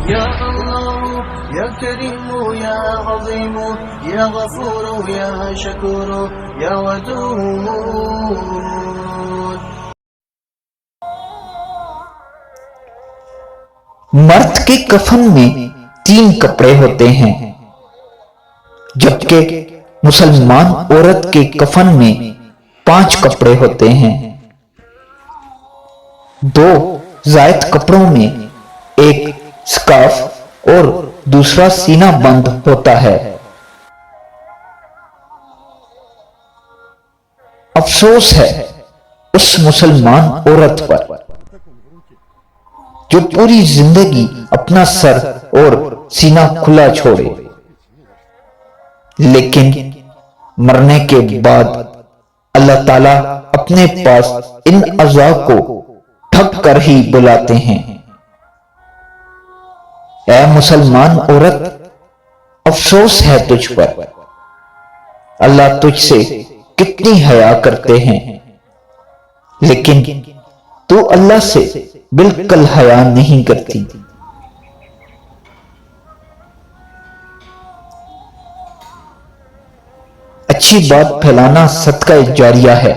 या अल्लाह या करीम या अज़ीम या गफूर या शकूर या वदूद। मर्द के कफन में 3 कपड़े होते हैं, जबकि मुसलमान औरत के कफन में 5 कपड़े होते हैं। 2 जायद कपड़ों में एक स्कार्फ और दूसरा सीना बंद होता है। अफसोस है उस मुसलमान औरत पर जो पूरी जिंदगी अपना सर और सीना खुला छोड़े, लेकिन मरने के बाद अल्लाह ताला अपने पास इन अज़ा को ढक कर ही बुलाते हैं। ऐ मुसलमान औरत, अफसोस है तुझ पर, अल्लाह तुझसे कितनी हया करते हैं, लेकिन तू अल्लाह से बिल्कुल हया नहीं करती। अच्छी बात फैलाना सदका जारिया है।